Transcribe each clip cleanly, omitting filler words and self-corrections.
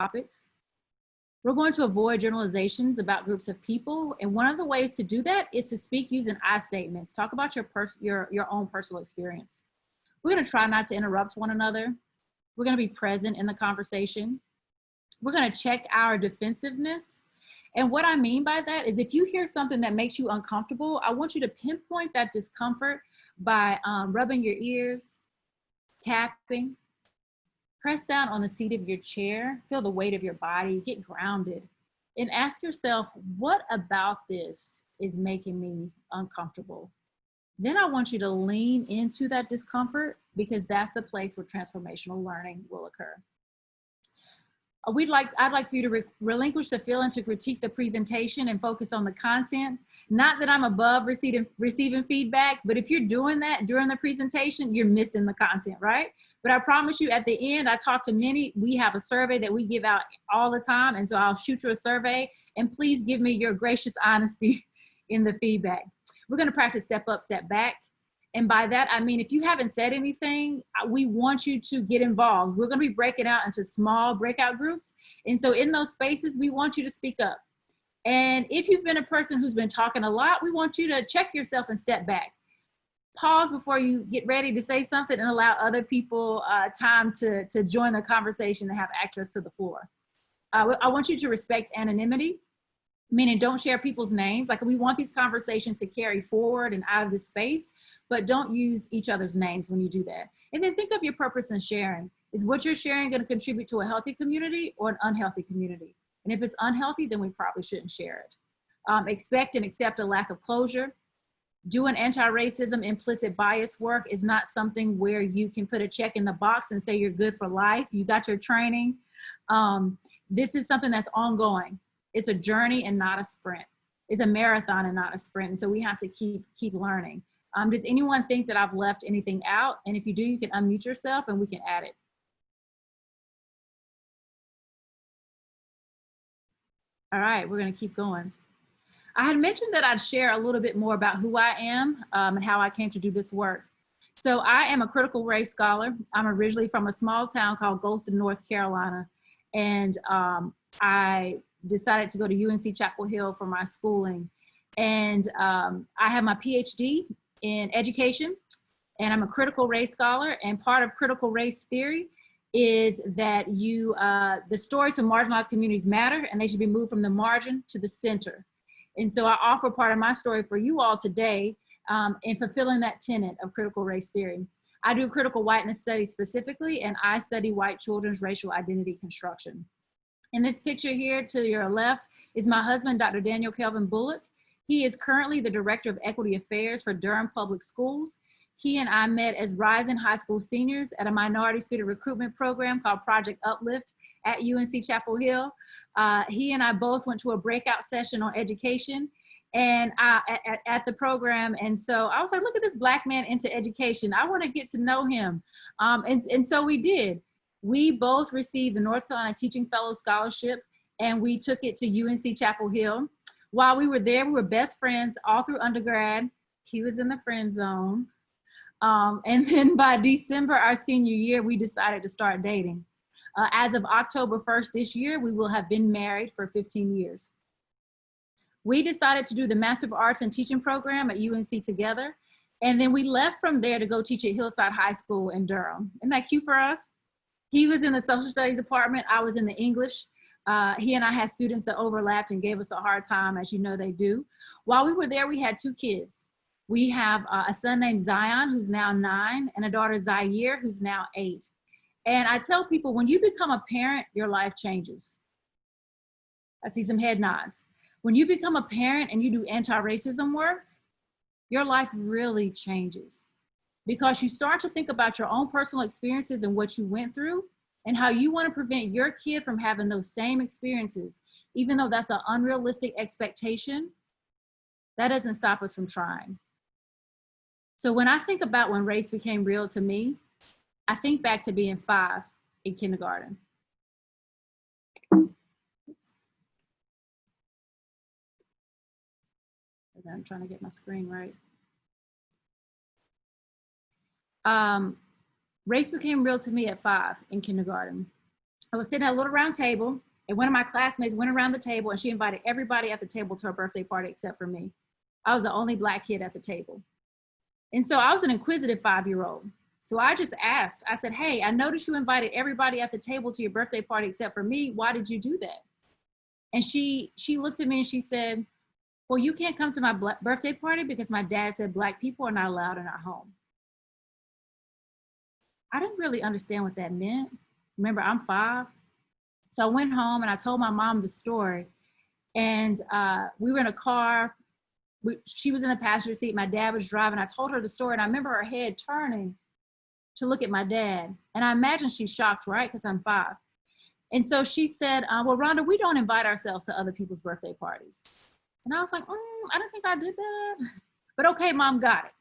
topics. We're going to avoid generalizations about groups of people. And one of the ways to do that is to speak using I statements. Talk about your own personal experience. We're going to try not to interrupt one another. We're going to be present in the conversation. We're going to check our defensiveness. And what I mean by that is if you hear something that makes you uncomfortable, I want you to pinpoint that discomfort by rubbing your ears, tapping, press down on the seat of your chair, feel the weight of your body, get grounded, and ask yourself, what about this is making me uncomfortable? Then I want you to lean into that discomfort because that's the place where transformational learning will occur. I'd like for you to relinquish the feeling to critique the presentation and focus on the content. Not that I'm above receiving feedback, but if you're doing that during the presentation, you're missing the content, right? But I promise you at the end, I talk to many, we have a survey that we give out all the time. And so I'll shoot you a survey and please give me your gracious honesty in the feedback. We're gonna practice step up, step back. And by that, I mean, if you haven't said anything, we want you to get involved. We're gonna be breaking out into small breakout groups. And so in those spaces, we want you to speak up. And if you've been a person who's been talking a lot, we want you to check yourself and step back. Pause before you get ready to say something and allow other people time to join the conversation and have access to the floor. I want you to respect anonymity, meaning don't share people's names. Like we want these conversations to carry forward and out of the space, but don't use each other's names when you do that. And then think of your purpose in sharing. Is what you're sharing going to contribute to a healthy community or an unhealthy community? And if it's unhealthy, then we probably shouldn't share it. Expect and accept a lack of closure. Doing anti-racism implicit bias work is not something where you can put a check in the box and say you're good for life. You got your training. This is something that's ongoing. It's a journey and not a sprint. It's a marathon and not a sprint. And so we have to keep learning. Does anyone think that I've left anything out? And if you do, you can unmute yourself and we can add it. All right, we're gonna keep going. I had mentioned that I'd share a little bit more about who I am and how I came to do this work. So I am a critical race scholar. I'm originally from a small town called Golston, North Carolina. And I decided to go to UNC Chapel Hill for my schooling. And I have my PhD in education, and I'm a critical race scholar. And part of critical race theory is that the stories of marginalized communities matter, and they should be moved from the margin to the center. And so I offer part of my story for you all today in fulfilling that tenet of critical race theory. I do critical whiteness studies specifically, and I study white children's racial identity construction. In this picture here to your left is my husband, Dr. Daniel Kelvin Bullock. He is currently the Director of Equity Affairs for Durham Public Schools. He and I met as rising high school seniors at a minority student recruitment program called Project Uplift at UNC Chapel Hill. He and I both went to a breakout session on education and at the program. And so I was like, look at this Black man into education. I want to get to know him. And so we did. We both received the North Carolina Teaching Fellow Scholarship, and we took it to UNC Chapel Hill. While we were there, we were best friends all through undergrad. He was in the friend zone. And then by December, our senior year, we decided to start dating. As of October 1st this year, we will have been married for 15 years. We decided to do the Master of Arts and Teaching program at UNC together. And then we left from there to go teach at Hillside High School in Durham. Isn't that cute for us? He was in the social studies department. I was in the English. He and I had students that overlapped and gave us a hard time, as you know they do. While we were there, we had 2 kids. We have a son named Zion, who's now 9, and a daughter, Zaire, who's now 8. And I tell people, when you become a parent, your life changes. I see some head nods. When you become a parent and you do anti-racism work, your life really changes because you start to think about your own personal experiences and what you went through and how you want to prevent your kid from having those same experiences. Even though that's an unrealistic expectation, that doesn't stop us from trying. So when I think about when race became real to me, I think back to being 5 in kindergarten. I'm trying to get my screen right. Race became real to me at 5 in kindergarten. I was sitting at a little round table, and one of my classmates went around the table and she invited everybody at the table to her birthday party except for me. I was the only Black kid at the table. And so I was an inquisitive 5-year-old. So I just asked, I said, hey, I noticed you invited everybody at the table to your birthday party except for me. Why did you do that? And she looked at me and she said, well, you can't come to my birthday party because my dad said Black people are not allowed in our home. I didn't really understand what that meant. Remember, I'm 5. So I went home and I told my mom the story. And we were in a car. She was in the passenger seat. My dad was driving. I told her the story. And I remember her head turning to look at my dad. And I imagine she's shocked, right? Because I'm 5. And so she said, well, Rhonda, we don't invite ourselves to other people's birthday parties. And I was like, I don't think I did that. But okay, Mom, got it.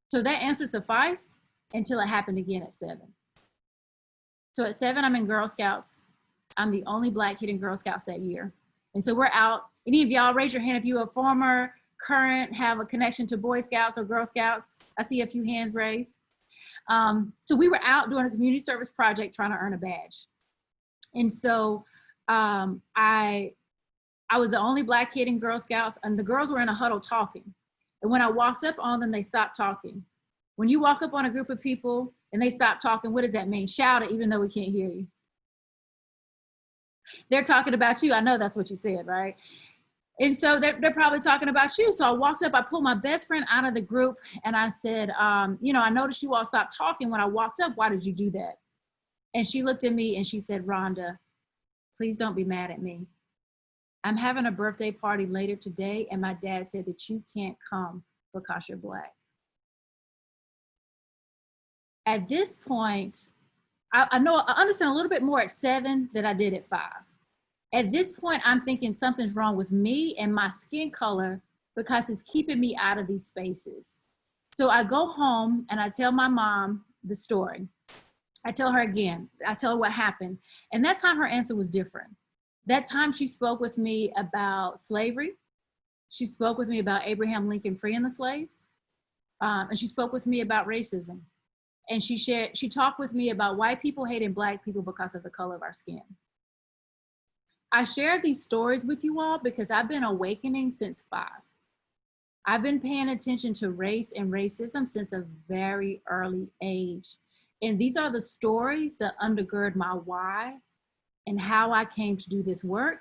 So that answer sufficed until it happened again at 7. So at 7, I'm in Girl Scouts. I'm the only Black kid in Girl Scouts that year. And so we're out. Any of y'all raise your hand if you are former, current, have a connection to Boy Scouts or Girl Scouts. I see a few hands raised. So we were out doing a community service project trying to earn a badge. And so I was the only Black kid in Girl Scouts, and the girls were in a huddle talking. And when I walked up on them, they stopped talking. When you walk up on a group of people and they stop talking, what does that mean? Shout it even though we can't hear you. They're talking about you. I know that's what you said, right? And so they're probably talking about you. So I walked up, I pulled my best friend out of the group and I said, you know, I noticed you all stopped talking when I walked up. Why did you do that? And she looked at me and she said, Rhonda, please don't be mad at me. I'm having a birthday party later today and my dad said that you can't come because you're Black. At this point, I understand a little bit more at 7 than I did at 5. At this point, I'm thinking something's wrong with me and my skin color because it's keeping me out of these spaces. So I go home and I tell my mom the story. I tell her again, I tell her what happened. And that time her answer was different. That time she spoke with me about slavery. She spoke with me about Abraham Lincoln freeing the slaves. And she spoke with me about racism. And she talked with me about white people hating Black people because of the color of our skin. I shared these stories with you all because I've been awakening since 5. I've been paying attention to race and racism since a very early age. And these are the stories that undergird my why and how I came to do this work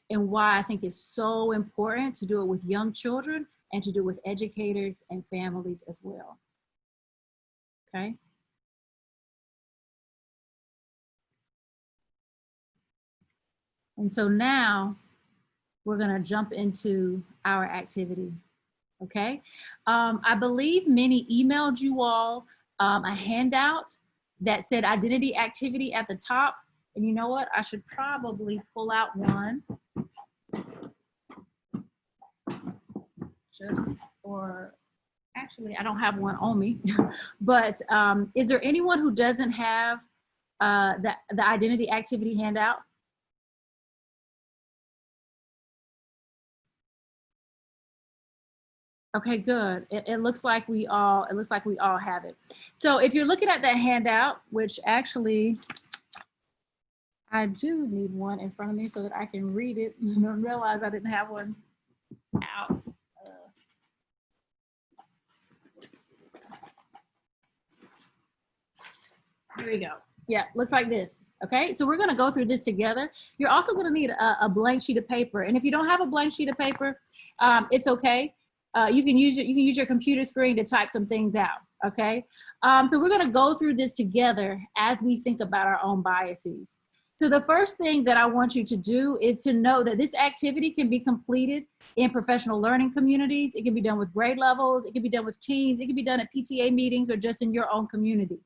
and why I think it's so important to do it with young children and to do it with educators and families as well. Okay. And so now we're going to jump into our activity. Okay. I believe many emailed you all a handout that said identity activity at the top. And you know what? I should probably pull out one. Actually, I don't have one on me. But is there anyone who doesn't have the identity activity handout? Okay, good. It looks like we all have it. So if you're looking at that handout, which actually I do need one in front of me so that I can read it and realize I didn't have one out. Here we go. Yeah, looks like this. Okay, so we're gonna go through this together. You're also gonna need a blank sheet of paper. And if you don't have a blank sheet of paper, it's okay. You can use your computer screen to type some things out, okay? So we're gonna go through this together as we think about our own biases. So the first thing that I want you to do is to know that this activity can be completed in professional learning communities. It can be done with grade levels. It can be done with teams. It can be done at PTA meetings or just in your own community.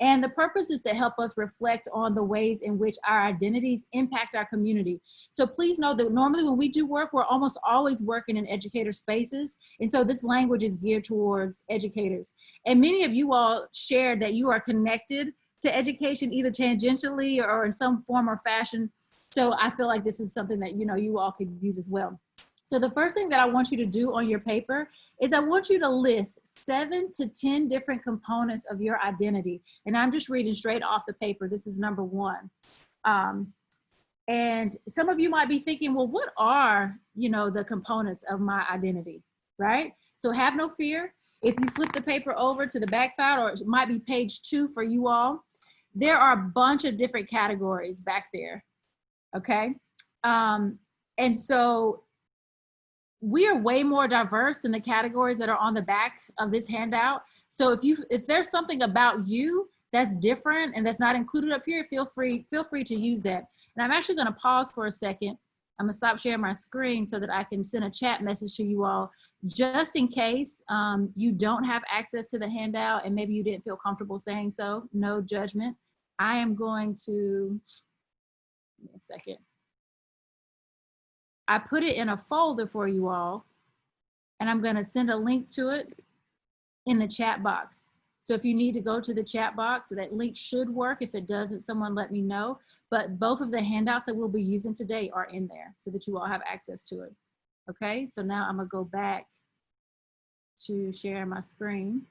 And the purpose is to help us reflect on the ways in which our identities impact our community. So please know that normally when we do work, we're almost always working in educator spaces. And so this language is geared towards educators. And many of you all shared that you are connected to education either tangentially or in some form or fashion. So I feel like this is something that you all could use as well. So the first thing that I want you to do on your paper is I want you to list 7 to 10 different components of your identity. And I'm just reading straight off the paper. This is number 1. And some of you might be thinking, well, what are, the components of my identity, right? So have no fear. If you flip the paper over to the backside, or it might be page 2 for you all, there are a bunch of different categories back there, okay? And so we are way more diverse than the categories that are on the back of this handout. So if there's something about you that's different and that's not included up here, feel free to use that. And I'm actually going to pause for a second. I'm going to stop sharing my screen so that I can send a chat message to you all, just in case you don't have access to the handout and maybe you didn't feel comfortable saying so. No judgment. I am going to, give me a second. I put it in a folder for you all, and I'm going to send a link to it in the chat box. So if you need to go to the chat box, that link should work. If it doesn't, someone let me know. But both of the handouts that we'll be using today are in there so that you all have access to it. Okay, so now I'm gonna go back to share my screen.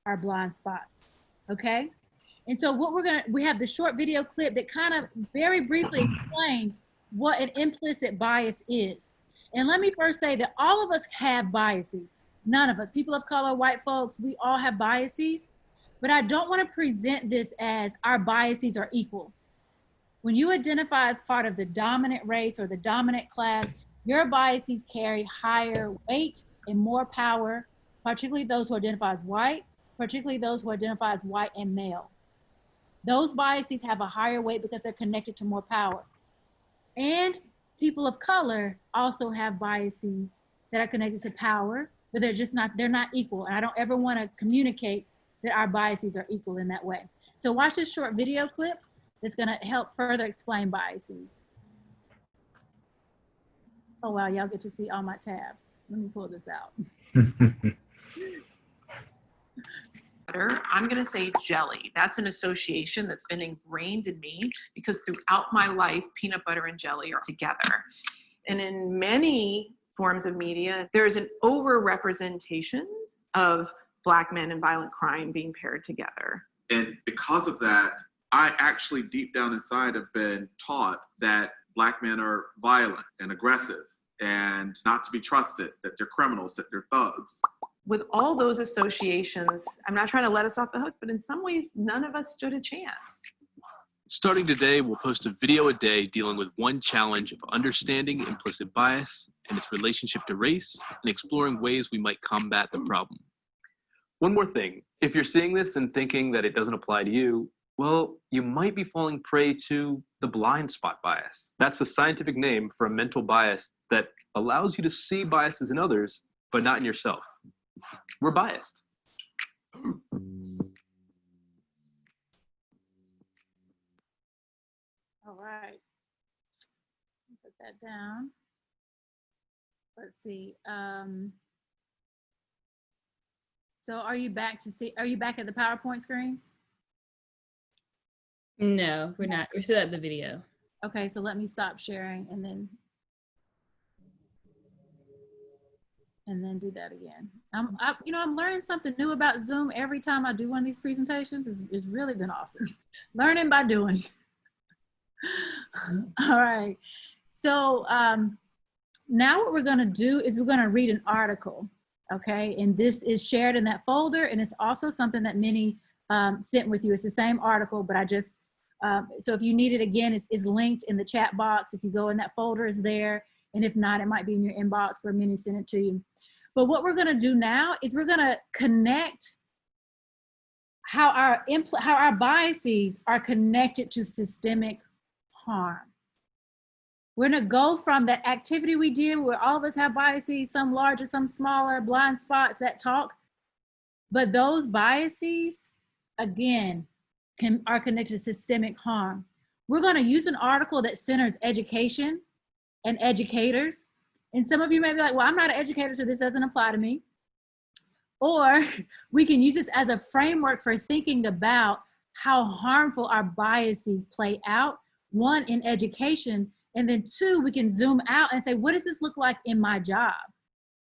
Our blind spots, okay? And so what we have the short video clip that kind of very briefly explains what an implicit bias is. And let me first say that all of us have biases. None of us, people of color, white folks, we all have biases, but I don't want to present this as our biases are equal. When you identify as part of the dominant race or the dominant class, your biases carry higher weight and more power, particularly those who identify as white, particularly those who identify as white and male. Those biases have a higher weight because they're connected to more power. And people of color also have biases that are connected to power, but they're not equal. And I don't ever want to communicate that our biases are equal in that way. So watch this short video clip that's going to help further explain biases. Oh, wow, y'all get to see all my tabs. Let me pull this out. I'm going to say jelly. That's an association that's been ingrained in me because throughout my life, peanut butter and jelly are together. And in many forms of media, there is an overrepresentation of Black men and violent crime being paired together. And because of that, I actually deep down inside have been taught that Black men are violent and aggressive and not to be trusted, that they're criminals, that they're thugs. With all those associations, I'm not trying to let us off the hook, but in some ways, none of us stood a chance. Starting today, we'll post a video a day dealing with one challenge of understanding implicit bias and its relationship to race and exploring ways we might combat the problem. One more thing, if you're seeing this and thinking that it doesn't apply to you, well, you might be falling prey to the blind spot bias. That's a scientific name for a mental bias that allows you to see biases in others, but not in yourself. We're biased. All right, put that down. Let's see. So are you back at the PowerPoint screen? No, we're not. We're still at the video. Okay, so let me stop sharing and then do that again. I'm learning something new about Zoom every time I do one of these presentations. It's really been awesome. Learning by doing. All right. So now what we're going to do is we're going to read an article. Okay. And this is shared in that folder. And it's also something that Minnie sent with you. It's the same article, but I just, so if you need it again, it's linked in the chat box. If you go in that folder, it's there. And if not, it might be in your inbox where Minnie sent it to you. But what we're going to do now is we're going to connect how our biases are connected to systemic harm. We're going to go from that activity we did where all of us have biases, some larger, some smaller, blind spots that talk. But those biases, again, are connected to systemic harm. We're going to use an article that centers education and educators. And some of you may be like, well, I'm not an educator, so this doesn't apply to me. Or we can use this as a framework for thinking about how harmful our biases play out, one, in education, and then two, we can zoom out and say, what does this look like in my job,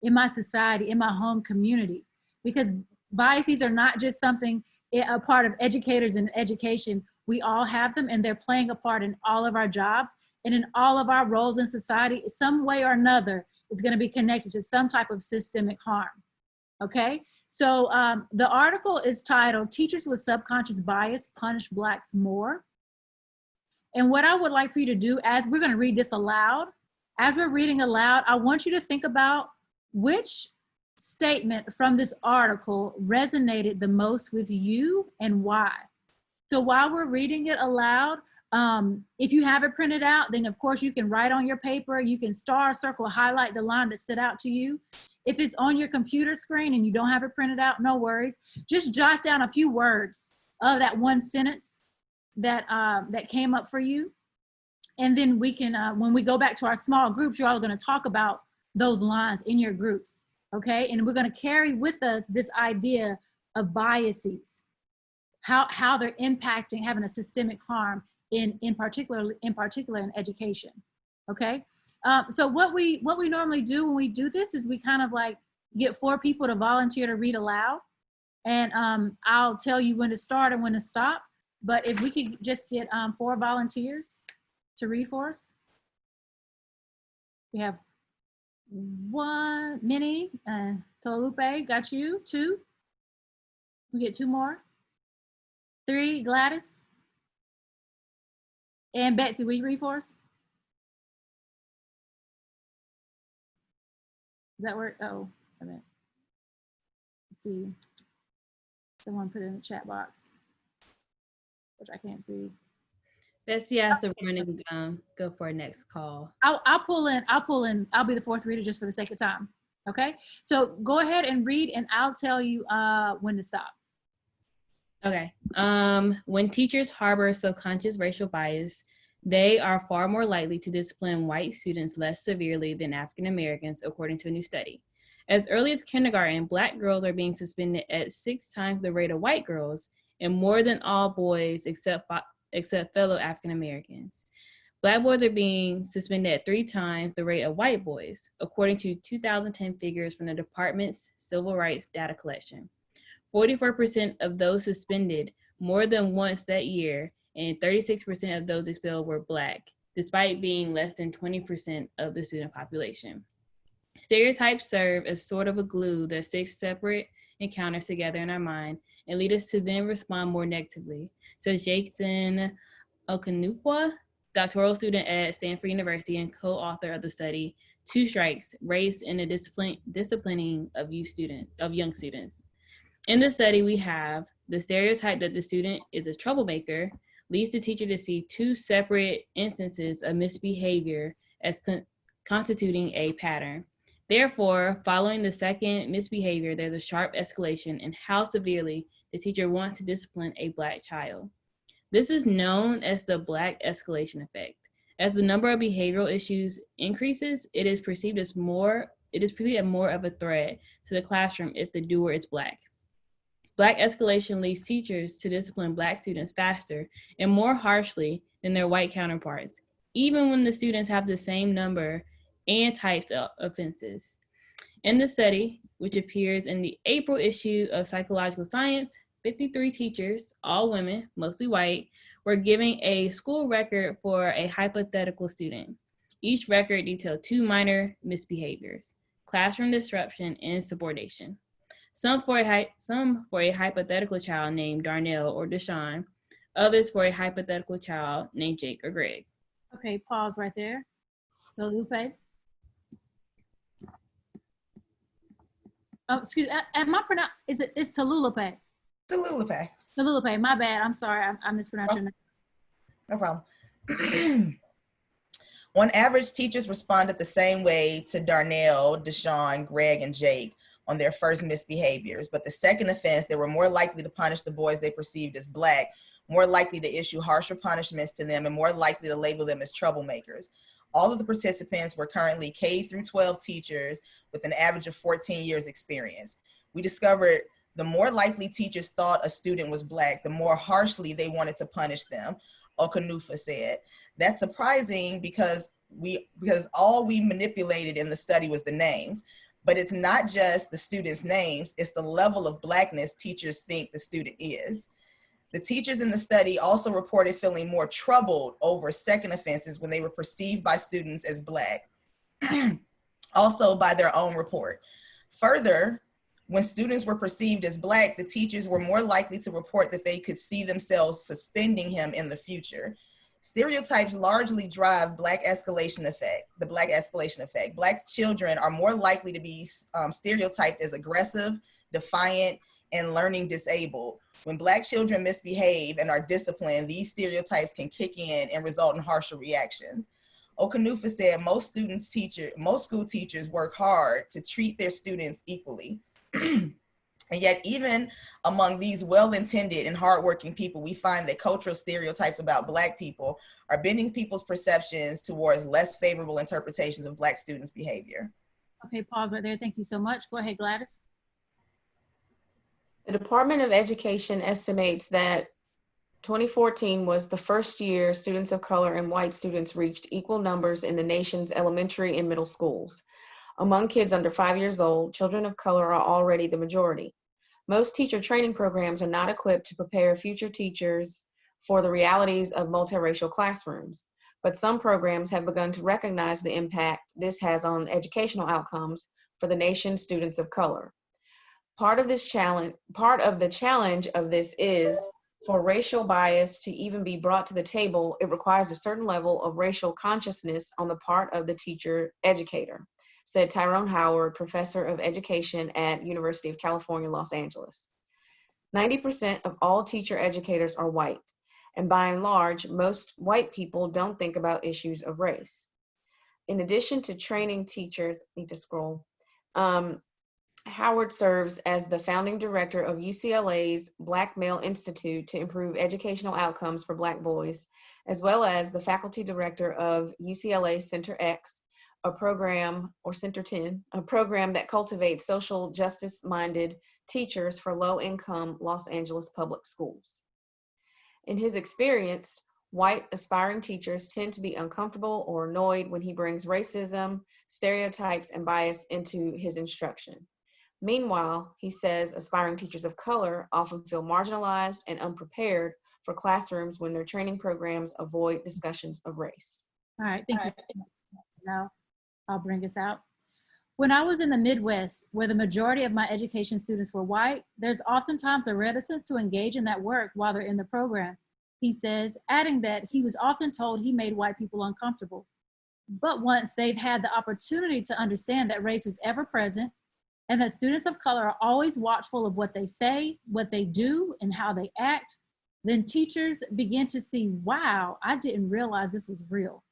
in my society, in my home community. Because biases are not just something, a part of educators and education. We all have them, and they're playing a part in all of our jobs and in all of our roles in society. Some way or another is going to be connected to some type of systemic harm. Okay, so the article is titled "Teachers with Subconscious Bias Punish Blacks More." And what I would like for you to do, as we're going to read this aloud, as we're reading aloud, I want you to think about which statement from this article resonated the most with you and why. So while we're reading it aloud, if you have it printed out, then of course you can write on your paper, you can star, circle, highlight the line that stood out to you. If it's on your computer screen and you don't have it printed out, no worries. Just jot down a few words of that one sentence that came up for you. And then we can, when we go back to our small groups, you're all going to talk about those lines in your groups, okay? And we're going to carry with us this idea of biases, how they're impacting, having a systemic harm in particular in education, okay? So what we normally do when we do this is we kind of like get 4 people to volunteer to read aloud, and I'll tell you when to start and when to stop. But if we could just get 4 volunteers to read for us. We have 1, Minnie, Tolupe, got you, 2. We get 2 more. 3, Gladys. And Betsy, will you read for us? Does that work? Oh, a minute. Let's see. Someone put it in the chat box, which I can't see. Betsy has to run and go for our next call. I'll pull in. I'll be the 4th reader just for the sake of time. Okay. So go ahead and read, and I'll tell you when to stop. Okay. When teachers harbor subconscious racial bias, they are far more likely to discipline white students less severely than African Americans, according to a new study. As early as kindergarten, Black girls are being suspended at 6 times the rate of white girls, and more than all boys except fellow African Americans. Black boys are being suspended at 3 times the rate of white boys, according to 2010 figures from the department's civil rights data collection. 44% of those suspended more than once that year, and 36% of those expelled were Black, despite being less than 20% of the student population. Stereotypes serve as sort of a glue that sticks separate encounters together in our mind and lead us to then respond more negatively, says Jason Okanufwa, doctoral student at Stanford University and co-author of the study, 2 Strikes, Race in the Disciplining of Young Students. In the study, we have the stereotype that the student is a troublemaker leads the teacher to see 2 separate instances of misbehavior as constituting a pattern. Therefore, following the second misbehavior, there's a sharp escalation in how severely the teacher wants to discipline a Black child. This is known as the Black escalation effect. As the number of behavioral issues increases, it is perceived as more of a threat to the classroom if the doer is Black. Black escalation leads teachers to discipline Black students faster and more harshly than their white counterparts, even when the students have the same number and types of offenses. In the study, which appears in the April issue of Psychological Science, 53 teachers, all women, mostly white, were giving a school record for a hypothetical student. Each record detailed 2 minor misbehaviors: classroom disruption and subordination. Some for a hypothetical child named Darnell or Deshaun, others for a hypothetical child named Jake or Greg. Okay, pause right there. So Lupe. Oh, excuse me. Am I pronounced? It's Talulupe? Talulupe. Talulupe. My bad. I'm sorry. I mispronounced your name. No problem. On average, teachers responded the same way to Darnell, Deshaun, Greg, and Jake on their first misbehaviors. But the second offense, they were more likely to punish the boys they perceived as Black, more likely to issue harsher punishments to them, and more likely to label them as troublemakers. All of the participants were currently K through 12 teachers with an average of 14 years experience. We discovered the more likely teachers thought a student was Black, the more harshly they wanted to punish them, Okanufa said. That's surprising because all we manipulated in the study was the names. But it's not just the students' names, it's the level of Blackness teachers think the student is. The teachers in the study also reported feeling more troubled over second offenses when they were perceived by students as Black, also by their own report. Further, when students were perceived as Black, the teachers were more likely to report that they could see themselves suspending him in the future. Stereotypes largely drive Black escalation effect, the Black escalation effect. Black children are more likely to be stereotyped as aggressive, defiant, and learning disabled. When Black children misbehave and are disciplined, these stereotypes can kick in and result in harsher reactions. Okanufa said most school teachers work hard to treat their students equally. And yet, even among these well-intended and hardworking people, we find that cultural stereotypes about Black people are bending people's perceptions towards less favorable interpretations of Black students' behavior. Okay, pause right there. Thank you so much. Go ahead, Gladys. The Department of Education estimates that 2014 was the first year students of color and white students reached equal numbers in the nation's elementary and middle schools. Among kids under 5 years old, children of color are already the majority. Most teacher training programs are not equipped to prepare future teachers for the realities of multiracial classrooms, but some programs have begun to recognize the impact this has on educational outcomes for the nation's students of color. Part of the challenge of this is, for racial bias to even be brought to the table, it requires a certain level of racial consciousness on the part of the teacher educator, said Tyrone Howard, professor of education at University of California, Los Angeles. 90% of all teacher educators are white, and by and large, most white people don't think about issues of race. In addition to training teachers, Howard serves as the founding director of UCLA's Black Male Institute to improve educational outcomes for Black boys, as well as the faculty director of UCLA Center X, a program, or Center 10, a program that cultivates social justice-minded teachers for low-income Los Angeles public schools. In his experience, white aspiring teachers tend to be uncomfortable or annoyed when he brings racism, stereotypes, and bias into his instruction. Meanwhile, he says aspiring teachers of color often feel marginalized and unprepared for classrooms when their training programs avoid discussions of race. All right, thank you. Now I'll bring us out. When I was in the Midwest, where the majority of my education students were white, there's oftentimes a reticence to engage in that work while they're in the program, he says, adding that he was often told he made white people uncomfortable. But once they've had the opportunity to understand that race is ever present, and that students of color are always watchful of what they say, what they do, and how they act, then teachers begin to see, wow, I didn't realize this was real.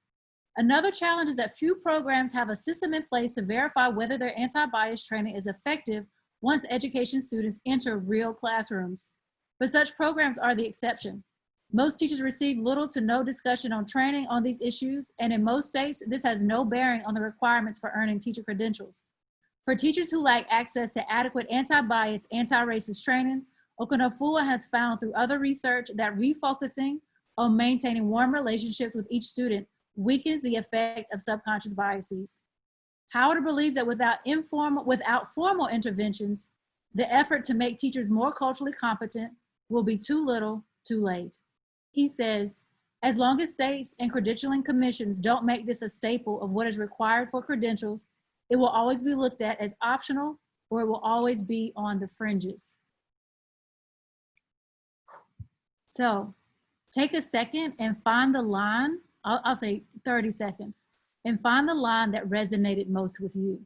Another challenge is that few programs have a system in place to verify whether their anti-bias training is effective once education students enter real classrooms. But such programs are the exception. Most teachers receive little to no discussion on training on these issues, and in most states, this has no bearing on the requirements for earning teacher credentials. For teachers who lack access to adequate anti-bias, anti-racist training, Okunofua has found through other research that refocusing on maintaining warm relationships with each student weakens the effect of subconscious biases. Howard believes that without formal interventions, the effort to make teachers more culturally competent will be too little, too late. He says, as long as states and credentialing commissions don't make this a staple of what is required for credentials, it will always be looked at as optional, or it will always be on the fringes. So take a second and find the line, I'll say 30 seconds, and find the line that resonated most with you.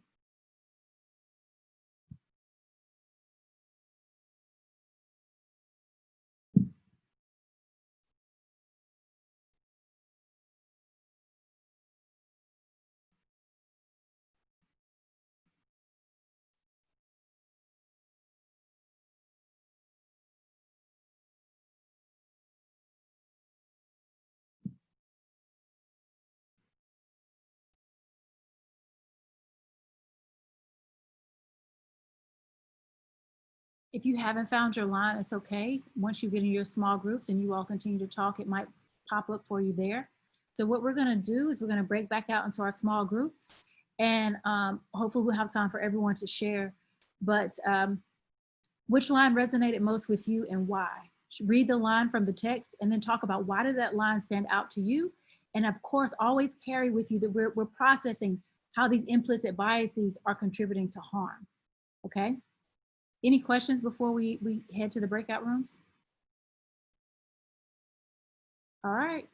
If you haven't found your line, it's okay. Once you get in your small groups and you all continue to talk, it might pop up for you there. So what we're gonna do is we're gonna break back out into our small groups. And hopefully we'll have time for everyone to share. But which line resonated most with you and why? Read the line from the text and then talk about why did that line stand out to you? And of course, always carry with you that we're processing how these implicit biases are contributing to harm, okay? Any questions before we head to the breakout rooms? All right.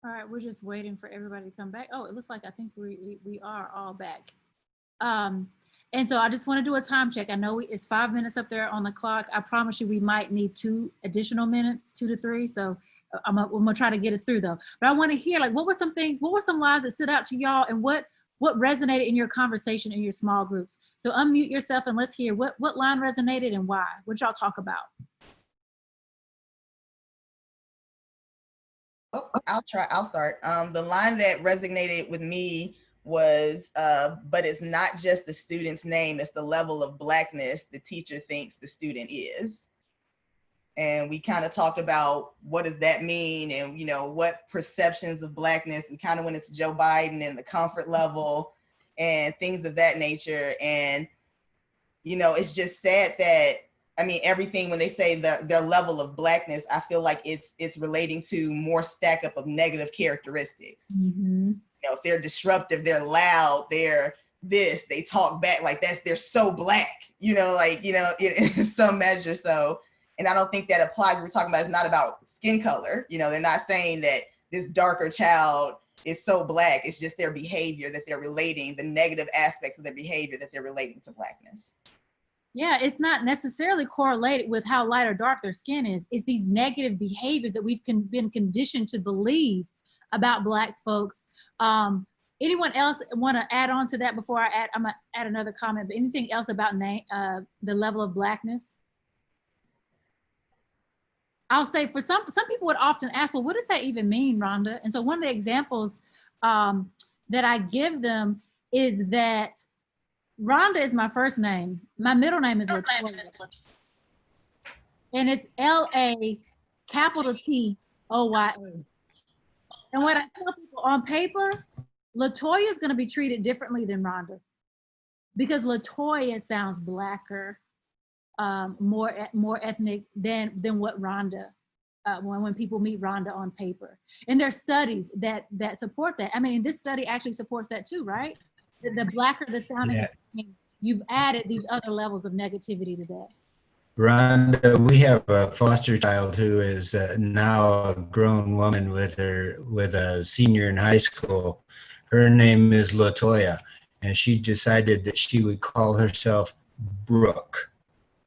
All right, we're just waiting for everybody to come back. Oh, it looks like I think we are all back. Um, and so I just want to do a time check. I know it's 5 minutes up there on the clock. I promise you we might need 2 additional minutes, 2 to 3. So I'm gonna try to get us through though. But I want to hear, like, what were some things, what were some lines that stood out to y'all, and what resonated in your conversation in your small groups? So unmute yourself and let's hear what line resonated and why. What y'all talk about? Oh, I'll start. The line that resonated with me was, but it's not just the student's name, it's the level of Blackness the teacher thinks the student is. And we kind of talked about what does that mean, and what perceptions of Blackness. We kind of went into Joe Biden and the comfort level and things of that nature. And it's just sad that, I mean, everything when they say their level of Blackness, I feel like it's relating to more stack up of negative characteristics. Mm-hmm. If they're disruptive, they're loud, they're this, they talk back, like they're so Black, in some measure. So, and I don't think that applies. We're talking about, it's not about skin color. They're not saying that this darker child is so Black. It's just their behavior that they're relating, the negative aspects of their behavior that they're relating to Blackness. Yeah, it's not necessarily correlated with how light or dark their skin is. It's these negative behaviors that we've been conditioned to believe about Black folks. Anyone else want to add on to that before I'm gonna add another comment, but anything else about the level of Blackness? I'll say for some people would often ask, well, what does that even mean, Rhonda? And so one of the examples that I give them is that Rhonda is my first name. My middle name is Latoya. And it's LA capital TOYA. And what I tell people on paper, Latoya is going to be treated differently than Rhonda, because Latoya sounds Blacker, more ethnic than what Rhonda, when people meet Rhonda on paper. And there's studies that support that. I mean, this study actually supports that too, right? The Blacker the sounding, yeah. You've added these other levels of negativity to that. Rhonda, we have a foster child who is now a grown woman with a senior in high school. Her name is Latoya, and she decided that she would call herself Brooke.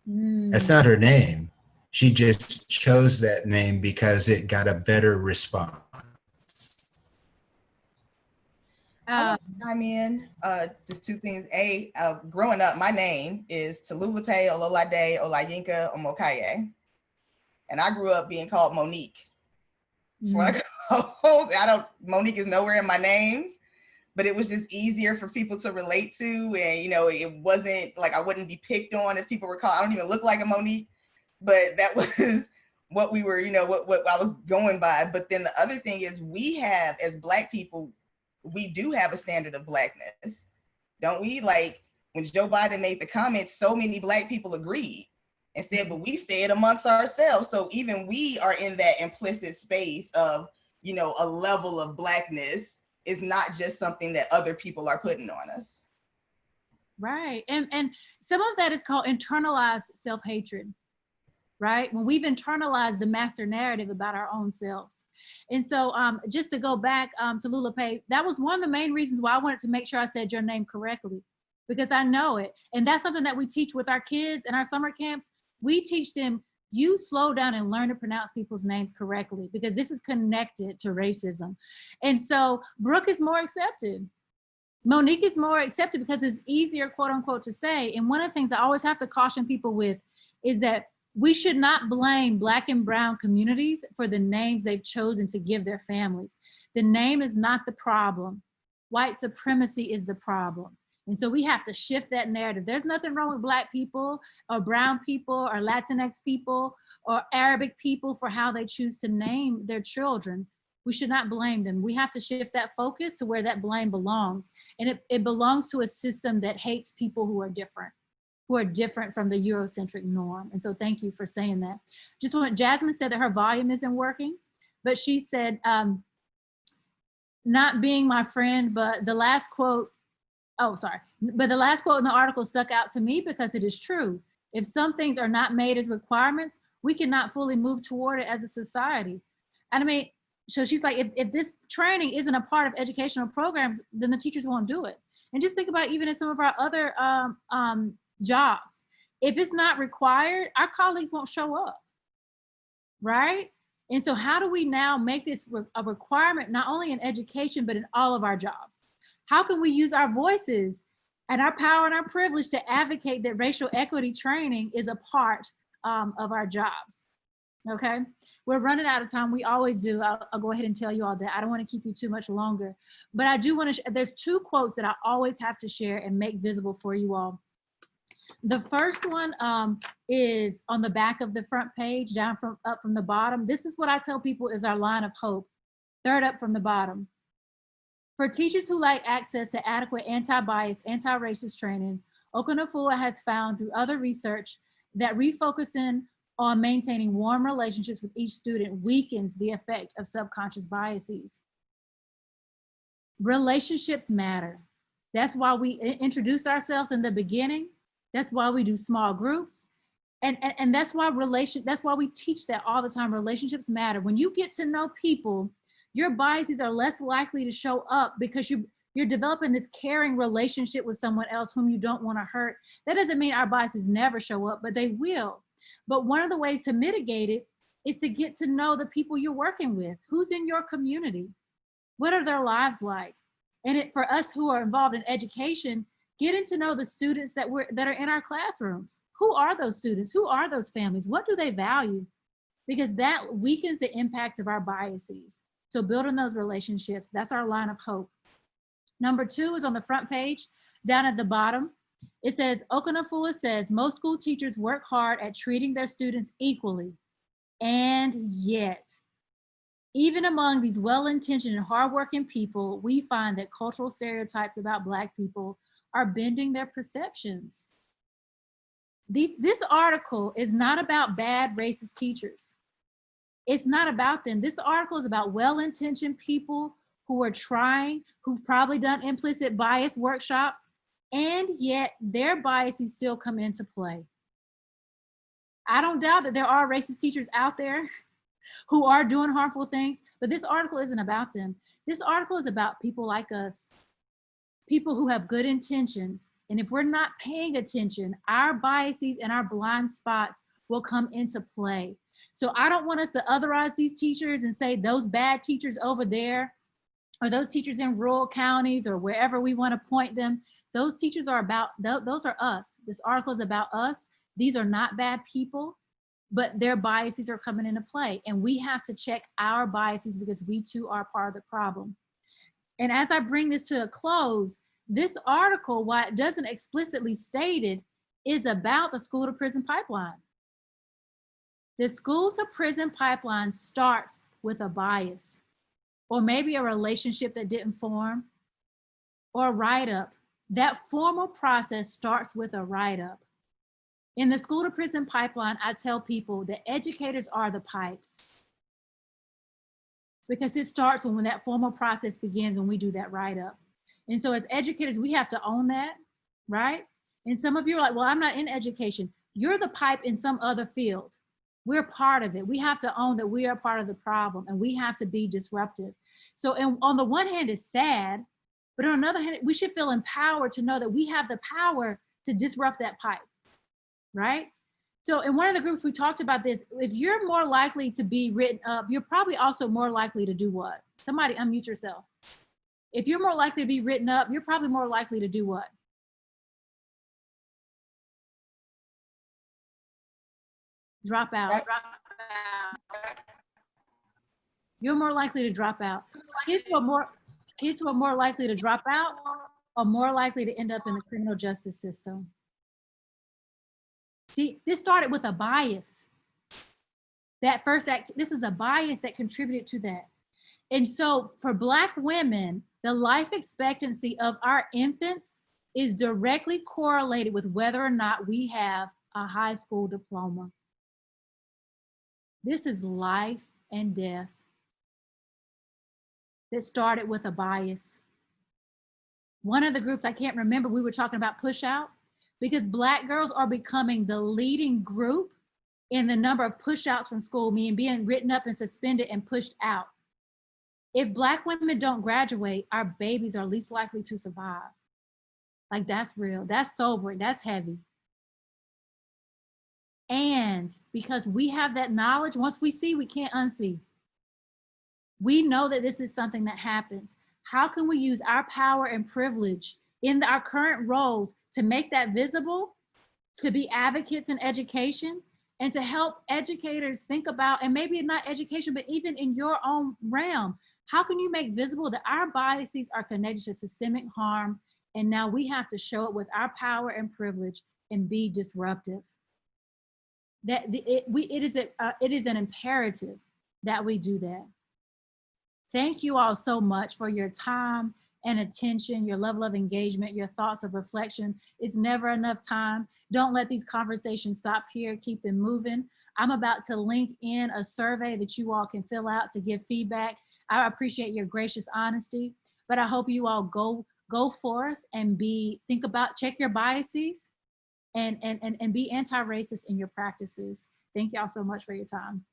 That's not her name. She just chose that name because it got a better response. I'm in just 2 things. Growing up, my name is Talulupe Ololade Olayinka Omokaye. And I grew up being called Monique. Monique is nowhere in my names, but it was just easier for people to relate to. And, it wasn't like I wouldn't be picked on if people were called. I don't even look like a Monique, but that was what we were, what I was going by. But then the other thing is, we have, as Black people, we do have a standard of Blackness, don't we? Like when Joe Biden made the comments, so many Black people agreed and said, but we say it amongst ourselves. So even we are in that implicit space of, a level of Blackness is not just something that other people are putting on us. Right. And some of that is called internalized self-hatred, right? When we've internalized the master narrative about our own selves. And so just to go back to Lulupe, that was one of the main reasons why I wanted to make sure I said your name correctly, because I know it. And that's something that we teach with our kids in our summer camps. We teach them, you slow down and learn to pronounce people's names correctly, because this is connected to racism. And so Brooke is more accepted. Monique is more accepted because it's easier, quote unquote, to say. And one of the things I always have to caution people with is that we should not blame Black and brown communities for the names they've chosen to give their families. The name is not the problem. White supremacy is the problem. And so we have to shift that narrative. There's nothing wrong with Black people or brown people or Latinx people or Arabic people for how they choose to name their children. We should not blame them. We have to shift that focus to where that blame belongs. And it belongs to a system that hates people who are different from the Eurocentric norm. And so thank you for saying that. Just when Jasmine said that her volume isn't working, but she said, not being my friend, but the last quote, but the last quote in the article stuck out to me because it is true. If some things are not made as requirements, we cannot fully move toward it as a society. And I mean, So she's like, if this training isn't a part of educational programs, then the teachers won't do it. And just think about even in some of our other jobs, if it's not required, our colleagues won't show up, right? And so how do we now make this a requirement, not only in education, but in all of our jobs? How can we use our voices and our power and our privilege to advocate that racial equity training is a part of our jobs? Okay, we're running out of time. We always do. I'll go ahead and tell you all that. I don't want to keep you too much longer, but I do want to, there's two quotes that I always have to share and make visible for you all. The first one is on the back of the front page, up from the bottom. This is what I tell people is our line of hope. Third up from the bottom. For teachers who lack access to adequate anti-bias, anti-racist training, Okunafua has found through other research that refocusing on maintaining warm relationships with each student weakens the effect of subconscious biases. Relationships matter. That's why we introduce ourselves in the beginning. That's why we do small groups. And that's why we teach that all the time. Relationships matter. When you get to know people, your biases are less likely to show up because you're developing this caring relationship with someone else whom you don't want to hurt. That doesn't mean our biases never show up, but they will. But one of the ways to mitigate it is to get to know the people you're working with. Who's in your community? What are their lives like? And for us who are involved in education, getting to know the students that are in our classrooms. Who are those students? Who are those families? What do they value? Because that weakens the impact of our biases. So building those relationships, that's our line of hope. Number 2 is on the front page, down at the bottom. It says, Okunafua says, most school teachers work hard at treating their students equally. And yet, even among these well-intentioned and hardworking people, we find that cultural stereotypes about Black people are bending their perceptions. This article is not about bad racist teachers. It's not about them. This article is about well-intentioned people who are trying, who've probably done implicit bias workshops, and yet their biases still come into play. I don't doubt that there are racist teachers out there who are doing harmful things, but this article isn't about them. This article is about people like us, people who have good intentions. And if we're not paying attention, our biases and our blind spots will come into play. So I don't want us to otherize these teachers and say those bad teachers over there, or those teachers in rural counties, or wherever we want to point them. Those teachers are about, those are us. This article is about us. These are not bad people, but their biases are coming into play. And we have to check our biases because we too are part of the problem. And as I bring this to a close, this article, while it doesn't explicitly state it, is about the school to prison pipeline. The school to prison pipeline starts with a bias, or maybe a relationship that didn't form, or a write-up. That formal process starts with a write-up. In the school to prison pipeline, I tell people that educators are the pipes, because it starts when that formal process begins and we do that write-up. And so as educators, we have to own that, right? And some of you are like, well, I'm not in education. You're the pipe in some other field. We're part of it. We have to own that we are part of the problem, and we have to be disruptive. So on the one hand, it's sad, but on the other hand, we should feel empowered to know that we have the power to disrupt that pipe, right? So in one of the groups, we talked about this. If you're more likely to be written up, you're probably also more likely to do what? Somebody unmute yourself. If you're more likely to be written up, you're probably more likely to do what? Drop out. Drop out. You're more likely to drop out. Kids who are more likely to drop out are more likely to end up in the criminal justice system. See, this started with a bias. That first act, this is a bias that contributed to that. And so for Black women, the life expectancy of our infants is directly correlated with whether or not we have a high school diploma. This is life and death that started with a bias. One of the groups, I can't remember, we were talking about push out, because Black girls are becoming the leading group in the number of push outs from school, meaning being written up and suspended and pushed out. If Black women don't graduate, our babies are least likely to survive. Like, that's real, that's sobering, that's heavy. And because we have that knowledge, once we see, we can't unsee. We know that this is something that happens. How can we use our power and privilege in our current roles to make that visible, to be advocates in education, and to help educators think about, and maybe not education, but even in your own realm, how can you make visible that our biases are connected to systemic harm, and now we have to show it with our power and privilege and be disruptive? That it is an imperative that we do that. Thank you all so much for your time and attention, your level of engagement, your thoughts of reflection. It's never enough time. Don't let these conversations stop here. Keep them moving. I'm about to link in a survey that you all can fill out to give feedback. I appreciate your gracious honesty, but I hope you all go forth and check your biases and be anti-racist in your practices. Thank y'all so much for your time.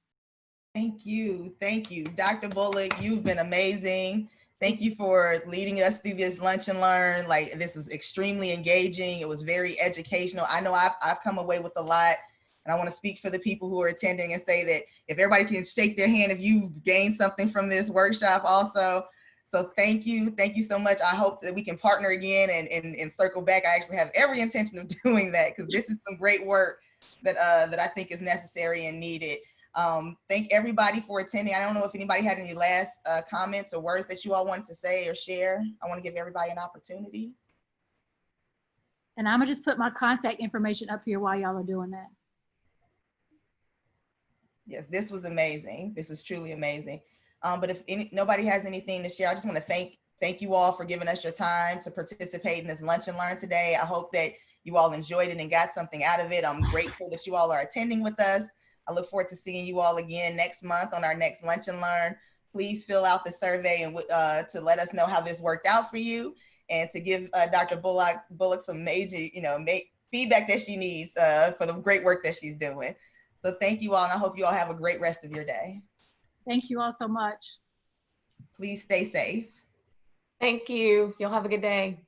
Thank you. Thank you. Dr. Bullock, you've been amazing. Thank you for leading us through this lunch and learn. Like, this was extremely engaging. It was very educational. I know I've come away with a lot, and I want to speak for the people who are attending and say that if everybody can shake their hand, if you gained something from this workshop also. So thank you. Thank you so much. I hope that we can partner again and circle back. I actually have every intention of doing that, because this is some great work that I think is necessary and needed. Thank everybody for attending. I don't know if anybody had any last comments or words that you all wanted to say or share. I want to give everybody an opportunity. And I'm gonna just put my contact information up here while y'all are doing that. Yes, this was amazing. This was truly amazing. But if nobody has anything to share, I just want to thank you all for giving us your time to participate in this lunch and learn today. I hope that you all enjoyed it and got something out of it. I'm grateful that you all are attending with us. I look forward to seeing you all again next month on our next lunch and learn. Please fill out the survey and to let us know how this worked out for you, and to give Dr. Bullock some major, feedback that she needs for the great work that she's doing. So thank you all, and I hope you all have a great rest of your day. Thank you all so much. Please stay safe. Thank you. You'll have a good day.